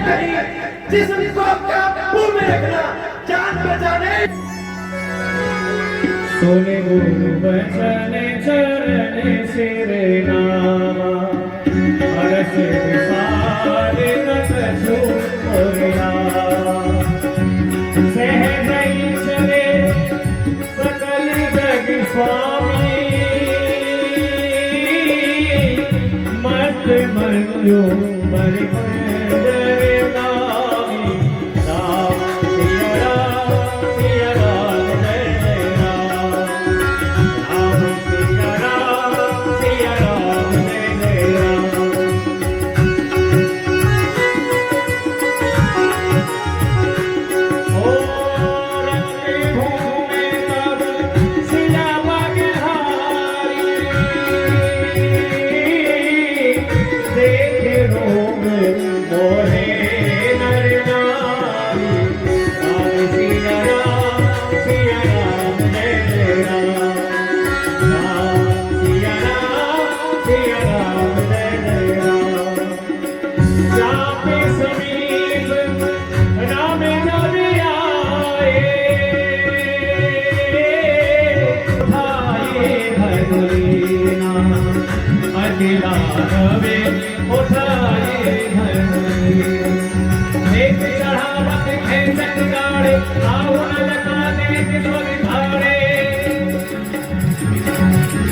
कहीं जिसको क्या मुंह में रखना जान बचाने। सुने गुरु बचन चरण सिर नामा हरस विसार कछु मोरिया सहज चले सकल जग स्वामी मत मनो मर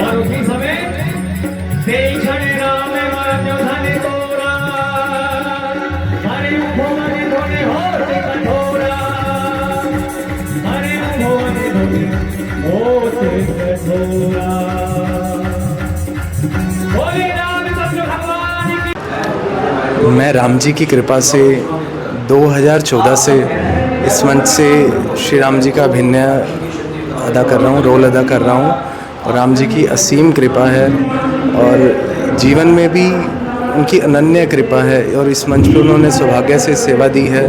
और उसी समय राम तोरा हरे भोले धोने होते कठोरा हरे भोले धोने होते कठोरा। मैं राम जी की कृपा से 2014 से इस मंच से श्री राम जी का अभिनय अदा कर रहा हूँ, रोल अदा कर रहा हूँ और राम जी की असीम कृपा है और जीवन में भी उनकी अनन्य कृपा है और इस मंच पर उन्होंने सौभाग्य से सेवा दी है।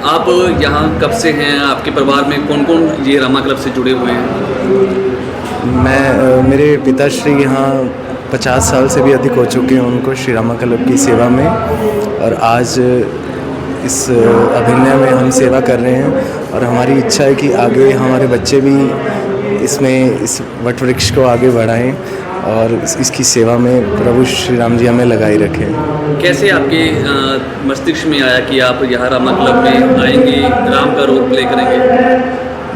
आप यहाँ कब से हैं? आपके परिवार में कौन कौन ये रामा क्लब से जुड़े हुए हैं? मेरे पिताश्री यहाँ 50 साल से भी अधिक हो चुके हैं उनको श्री रामा क्लब की सेवा में और आज इस अभिनय में हम सेवा कर रहे हैं और हमारी इच्छा है कि आगे हमारे बच्चे भी इसमें इस वट वृक्ष को आगे बढ़ाएं और इसकी सेवा में प्रभु श्री राम जी हमें लगाए रखें। कैसे आपके मस्तिष्क में आया कि आप यहाँ रामा क्लब में आएंगे, राम का रोल प्ले करेंगे?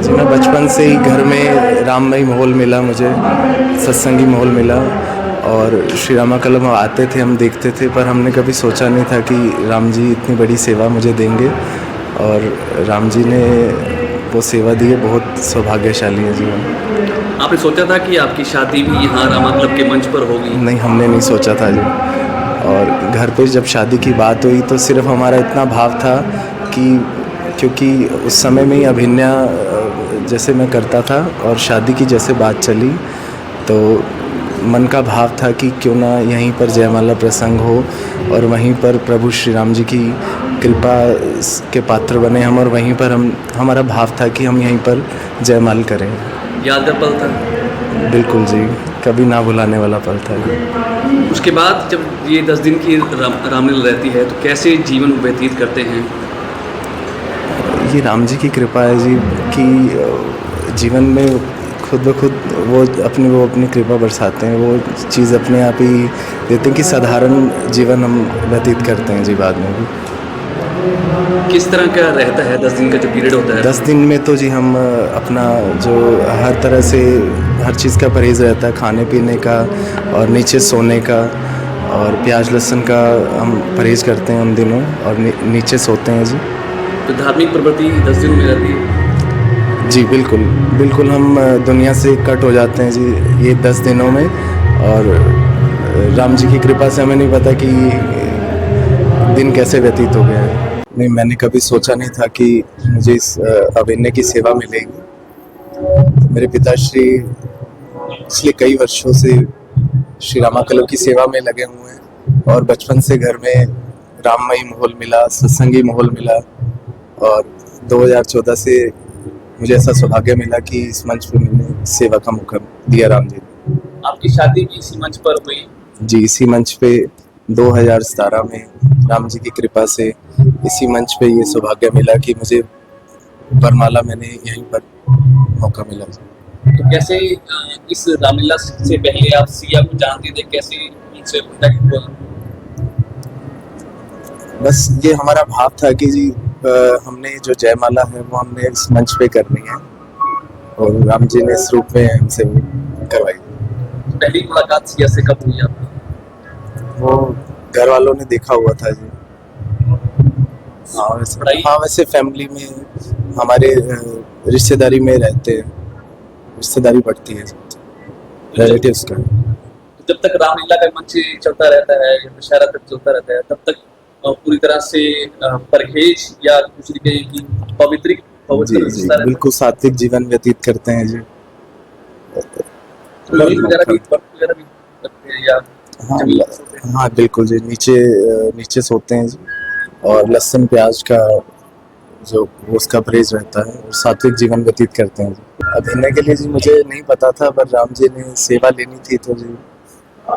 जी, मैं बचपन से ही घर में राममय माहौल मिला, मुझे सत्संगी माहौल मिला और श्री रामा क्लब में आते थे, हम देखते थे, पर हमने कभी सोचा नहीं था कि राम जी इतनी बड़ी सेवा मुझे देंगे और राम जी ने वो सेवा दी है। बहुत सौभाग्यशाली है जीवन। आपने सोचा था कि आपकी शादी भी यहाँ रामा क्लब के मंच पर होगी? नहीं, हमने नहीं सोचा था जी। और घर पे जब शादी की बात हुई तो सिर्फ हमारा इतना भाव था कि क्योंकि उस समय में ही अभिनय जैसे मैं करता था और शादी की जैसे बात चली तो मन का भाव था कि क्यों ना यहीं पर जयमाला प्रसंग हो और वहीं पर प्रभु श्री राम जी की कृपा के पात्र बने हम और वहीं पर हमारा भाव था कि हम यहीं पर जयमाल करें। यादगार पल था? बिल्कुल जी, कभी ना भुलाने वाला पल था। उसके बाद जब ये 10 दिन की रामलीला रहती है तो कैसे जीवन व्यतीत करते हैं? ये राम जी की कृपा है जी कि जीवन में खुद ब खुद वो अपनी कृपा बरसाते हैं, वो चीज़ अपने आप ही देते हैं कि साधारण जीवन हम व्यतीत करते हैं जी। बाद में भी किस तरह का रहता है 10 दिन का जो पीरियड होता है? 10 दिन में तो जी हम अपना जो हर तरह से हर चीज़ का परहेज़ रहता है, खाने पीने का और नीचे सोने का और प्याज लहसुन का हम परहेज़ करते हैं उन दिनों और नीचे सोते हैं जी। तो धार्मिक प्रवृत्ति 10 दिन में रहती है? जी बिल्कुल बिल्कुल, हम दुनिया से कट हो जाते हैं जी ये 10 दिनों में और राम जी की कृपा से हमें नहीं पता कि दिन कैसे व्यतीत हो गया है। नहीं, मैंने कभी सोचा नहीं था कि मुझे इस अभिनय की सेवा मिलेगी। मेरे पिताश्री पिछले कई वर्षों से श्री रामा क्लब की सेवा में लगे हुए हैं और बचपन से घर में राममयी माहौल मिला, सत्संगी माहौल मिला और 2014 से मुझे ऐसा सौभाग्य मिला कि इस मंच पर मैंने सेवा का मौका दिया राम जी। आपकी शादी भी इसी मंच पर हुई? जी, इसी मंच पे 2017 में राम जी की कृपा से इसी मंच पे ये सौभाग्य मिला कि मुझे वरमाला मैंने यहीं पर मौका मिला। तो कैसे इस रामलीला से पहले आप सिया को जानते थे, कैसे उनसे कनेक्ट हुआ? बस ये हमारा भाव था कि जी हमने जो जयमाला है वो हमने इस मंच पे करनी है और राम जी ने इस रूप में हमसे करवाई। पहली मुलाकात सिया से कब हुई आपकी? वो घर वालों ने देखा हुआ था जी। हाँ वैसे फैमिली में हमारे रिश्तेदारी में रहते हैं, रिश्तेदारी बढ़ती है रिलेटिव्स का। जब तक रामलीला का मंच चलता रहता है या दशहरा तक चलता रहता है, तब तक पूरी तरह से परहेज या कुछ कहें कि जी जी बिल्कुल सात्विक जीवन व्यतीत करते हैं जी। वगैरह भी करते हैं या हाँ बिल्कुल जी, नीचे सोते हैं जी और लहसुन प्याज का जो उसका परहेज रहता है और सात्विक जीवन व्यतीत करते हैं जी। अभिनय के लिए जी मुझे नहीं पता था, पर राम जी ने सेवा लेनी थी तो जी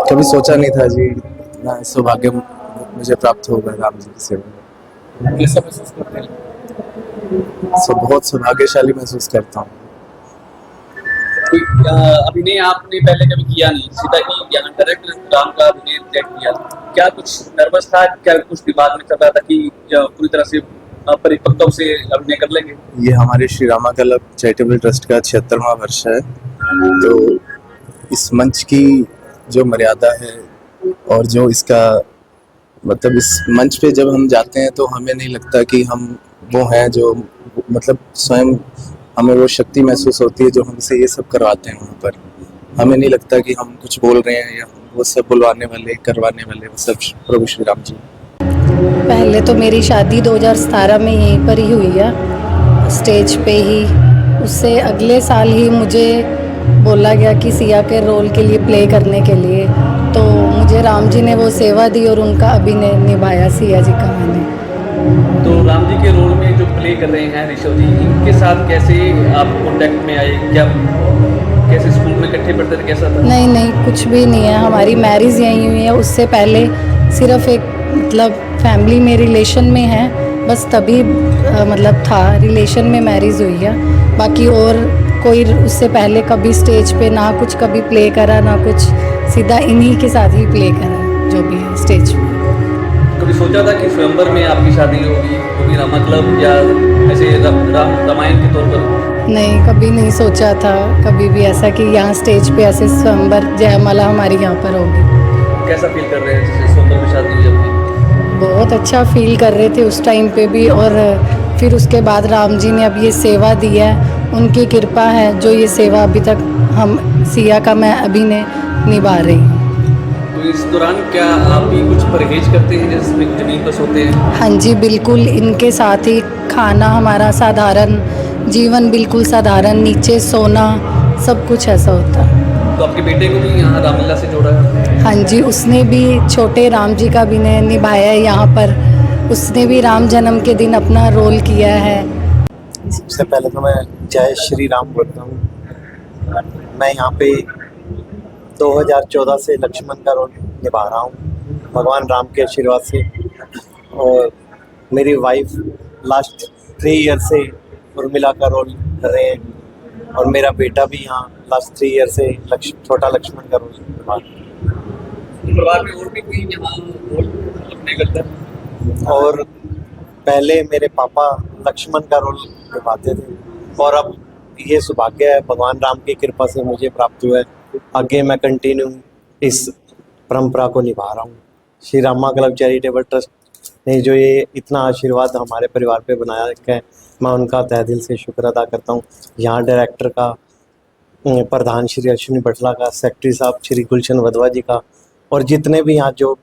कभी सोचा नहीं था जी इतना सौभाग्य मुझे प्राप्त होगा राम जी की सेवा में। कैसा महसूस करते हैं? बहुत सौभाग्यशाली महसूस करता हूँ। कोई अभिनय आपने पहले कभी किया नहीं, सीधा ही यहाँ डायरेक्ट राम का अभिनय तय किया, क्या कुछ नर्वस था, क्या कुछ दिमाग में चल रहा था कि पूरी तरह से परिपक्व से अभिनय कर लेंगे? ये हमारे Shri Rama club charitable trust का 76वां वर्ष है, तो इस मंच की जो मर्यादा है और जो इसका मतलब इस मंच पे जब हम जाते हैं तो हमें नहीं लगता कि हम वो हैं जो मतलब स्वयं हमें वो शक्ति महसूस होती है जो हमसे ये सब करवाते हैं। वहाँ पर हमें नहीं लगता कि हम कुछ बोल रहे हैं या वो सब बुलवाने वाले करवाने वाले वो सब प्रभु श्री राम जी। पहले तो मेरी शादी 2017 में यहीं पर ही हुई है, स्टेज पे ही। उससे अगले साल ही मुझे बोला गया कि सिया के रोल के लिए प्ले करने के लिए, तो मुझे राम जी ने वो सेवा दी और उनका अभिनय निभाया सिया जी का मैंने। तो राम जी के रोल में जो प्ले कर रहे हैं ऋषभ जी, इनके साथ कैसे आप कांटेक्ट में आए, क्या कैसे स्कूल में इकट्ठे पढ़ते थे, कैसा था? नहीं कुछ भी नहीं है, हमारी मैरिज यहीं हुई है। उससे पहले सिर्फ एक मतलब फैमिली में रिलेशन में है, बस तभी मतलब था रिलेशन में मैरिज हुई है। बाकी और कोई उससे पहले कभी स्टेज पे ना कुछ कभी प्ले करा ना कुछ, सीधा इन्हीं के साथ ही प्ले करा जो भी है स्टेज पे। कभी सोचा था कि स्वयंवर में आपकी शादी होगी, वो भी रामा क्लब या ऐसे रामायण के तौर पर? नहीं, कभी नहीं सोचा था कभी भी ऐसा कि यहाँ स्टेज पे ऐसे स्वयंवर जयमाला हमारी यहाँ पर होगी। कैसा फील कर रहे हैं जैसे स्वयंवर में शादी हुई अपनी? बहुत अच्छा फील कर रहे थे उस टाइम पे भी, और फिर उसके बाद राम जी ने अब ये सेवा दी है, उनकी कृपा है जो ये सेवा अभी तक हम सिया का मैं अभिनय निभा रही हूँ। तो इस दौरान क्या आप भी कुछ परहेज करते हैं जैसे जमीन पर सोते हैं? हाँ जी बिल्कुल, इनके साथ ही खाना हमारा साधारण, जीवन बिल्कुल साधारण, नीचे सोना, सब कुछ ऐसा होता है। तो आपके बेटे को भी यहाँ रामलीला से जोड़ा है? हाँ जी, उसने भी छोटे राम जी का अभिनय निभाया है यहाँ पर, उसने भी राम जन्म के दिन अपना रोल किया है। सबसे पहले तो मैं जय श्री राम बोलता हूँ। मैं यहाँ पे 2014 से लक्ष्मण का रोल निभा रहा हूँ भगवान राम के आशीर्वाद से, और मेरी वाइफ लास्ट 3 ईयर से उर्मिला का रोल कर रहे हैं, और मेरा बेटा भी यहाँ लास्ट 3 ईयर से छोटा लक्ष्मण का रोल निभा रहा है। परिवार में और भी कोई यहाँ रोल अपने करता है? और पहले मेरे पापा लक्ष्मण का रोल निभाते थे, और अब ये सौभाग्य है भगवान राम की कृपा से मुझे प्राप्त हुआ है, आगे मैं कंटिन्यू इस परंपरा को निभा रहा हूँ। Shri Rama club charitable trust ने जो ये इतना आशीर्वाद हमारे परिवार पे बनाया रखा है, मैं उनका तहे दिल से शुक्र अदा करता हूँ। यहाँ डायरेक्टर का, प्रधान श्री अश्विनी बटला का, सेक्रेटरी साहब श्री गुलशन वधवा जी का, और जितने भी यहाँ जो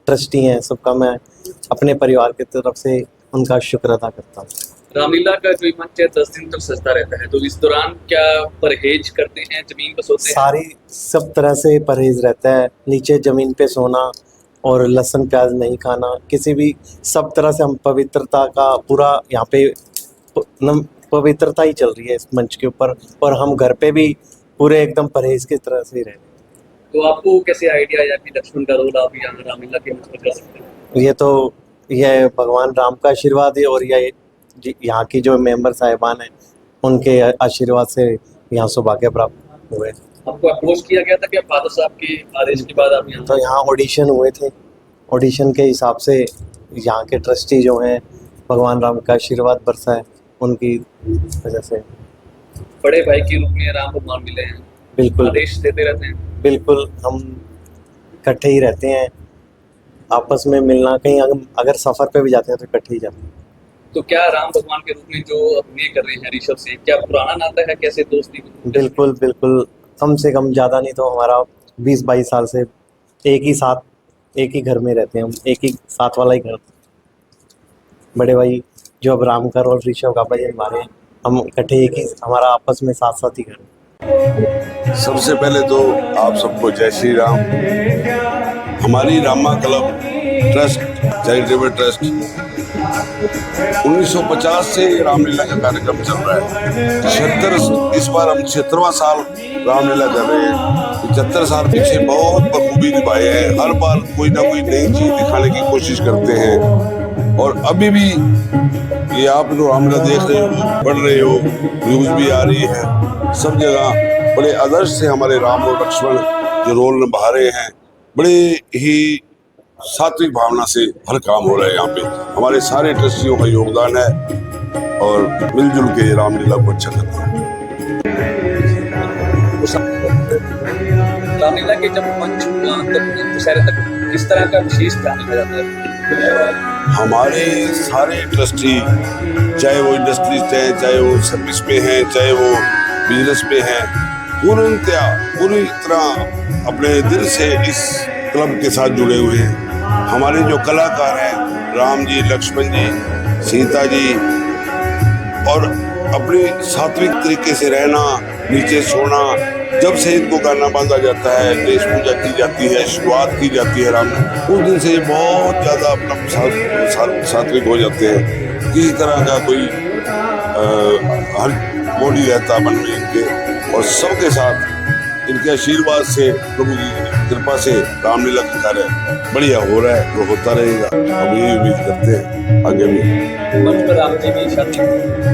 ट्रस्टी हैं सबका मैं अपने परिवार की तरफ से उनका शुक्र अदा करता हूँ। रामलीला का जो मंच है 10 दिन तक सजता रहता है, तो इस दौरान क्या परहेज करते हैं, जमीन पर सोते हैं? सारी सब तरह से परहेज रहता है, नीचे ज़मीन पे सोना और लहसुन प्याज नहीं खाना, किसी भी सब तरह से हम पवित्रता का पूरा यहाँ पे पवित्रता ही चल रही है इस मंच के ऊपर, और हम घर पे भी पूरे एकदम परहेज की तरह से ही रह रहे हैं। तो आपको कैसे आइडिया आया कि लक्ष्मण का रोल आप यहाँ रामलीला के मंच पर कर सकते हैं? ये तो यह भगवान राम का आशीर्वाद है, और यह यहाँ की जो मेंबर साहिबान हैं उनके आशीर्वाद से यहाँ सौभाग्य प्राप्त हुए। आपको अप्रोच किया गया था कि फादर साहब के आदेश के बाद आप यहाँ? तो यहाँ ऑडिशन हुए थे, ऑडिशन के हिसाब से यहाँ के ट्रस्टी जो हैं भगवान राम का आशीर्वाद बरसा है, उनकी वजह से। बड़े भाई के रूप में राम भगवान मिले हैं, बिल्कुल आदेश देते रहते हैं। बिल्कुल, हम इकट्ठे ही रहते हैं, आपस में मिलना, कहीं अगर सफ़र पे भी जाते हैं तो इकट्ठे ही जाते हैं। तो क्या राम भगवान के रूप में जो अभिनय कर रहे हैं ऋषभ से, क्या पुराना नाता है, कैसे दोस्ती? बिल्कुल बिल्कुल, कम से कम ज़्यादा नहीं तो हमारा 20-22 साल से एक ही घर में रहते हैं हम, एक ही साथ वाला ही घर। बड़े भाई जो अब राम का और ऋषभ का भाई हमारे, हम इकट्ठे एक ही, हमारा आपस में साथ साथ ही घर। सबसे पहले तो आप सबको जय श्री राम। हमारी Rama club trust, charitable trust 1950 से रामलीला का कार्यक्रम चल रहा है। 76 इस बार हम 76वां साल रामलीला कर रहे हैं। 75 साल पीछे बहुत बखूबी निभाए हैं, हर बार कोई ना कोई नई चीज दिखाने की कोशिश करते हैं। और अभी भी ये आप लोग रामलीला देख रहे हो, पढ़ रहे हो, न्यूज भी आ रही है, सब जगह बड़े आदर्श से हमारे राम और लक्ष्मण जो रोल निभा रहे हैं, बड़े ही सात्विक भावना से हर काम हो रहा है। यहाँ पे हमारे सारे ट्रस्टियों का योगदान है और मिलजुल के रामलीला को अच्छा करते हैं। रामलीला के जब मंच दशहरे तक किस तरह का विशेष ध्यान रखा जाता है? हमारे सारे ट्रस्टी, चाहे वो इंडस्ट्रीज हैं, चाहे वो सर्विस में हैं, चाहे वो बिजनेस में हैं, पूरी तरह अपने दिल से इस क्लब के साथ जुड़े हुए हैं। हमारे जो कलाकार हैं, राम जी, लक्ष्मण जी, सीता जी, और अपनी सात्विक तरीके से रहना, नीचे सोना, जब से इनको गाना बांधा जाता है, देश पूजा की जाती है, शुरुआत की जाती है राम, उस दिन से बहुत ज़्यादा अपना सात्विक हो जाते हैं। किसी तरह का कोई हर बॉडी रहता मन में इनके, और सबके साथ इनके आशीर्वाद से, प्रभु की कृपा से रामलीला का कार्य बढ़िया हो रहा है, वो होता रहेगा। हम यही उम्मीद करते हैं आगे भी। मंच पर राम जी की शादी?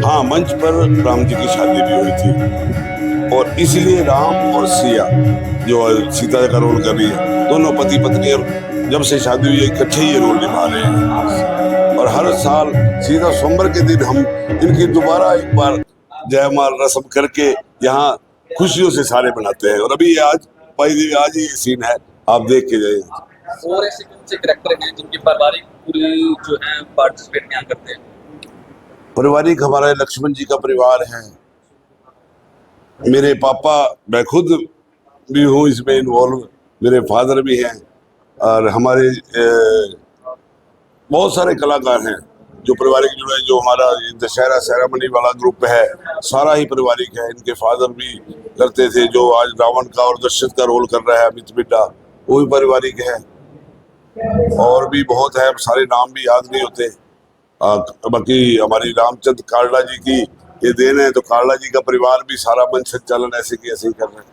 हाँ, मंच पर राम जी की शादी भी हुई थी, और इसलिए राम और सिया जो सीता का रोल कर रही है, दोनों पति पत्नी, और जब से शादी हुई है इकट्ठे ये रोल निभा रहे हैं। और हर साल सीता सोमवार के दिन हम इनकी दोबारा एक बार जयमाल रस्म करके यहाँ खुशियों से सारे बनाते हैं। और अभी आज आज ही ये सीन है, आप देख के जाइए। और ऐसे कौन से कैरेक्टर हैं जिनके पारिवारिक पूरे जो हैं पार्टिसिपेट यहाँ करते हैं? पारिवारिक हमारा लक्ष्मण जी का परिवार है, मेरे पापा, मैं खुद भी हूँ इसमें इन्वॉल्व, मेरे फादर भी हैं, और हमारे बहुत सारे कलाकार हैं जो पारिवारिक जुड़े हैं। जो हमारा दशहरा सेरेमनी वाला ग्रुप है, सारा ही पारिवारिक है। इनके फादर भी करते थे, जो आज रावण का और दशरथ का रोल कर रहा है अमित बिड्डा, वो भी पारिवारिक है। और भी बहुत है, सारे नाम भी याद नहीं होते। बाकी हमारी रामचंद्र कालड़ा जी की ये देन है, तो कालड़ा जी का परिवार भी सारा मंच संचालन ऐसे की ऐसे ही कर रहे हैं।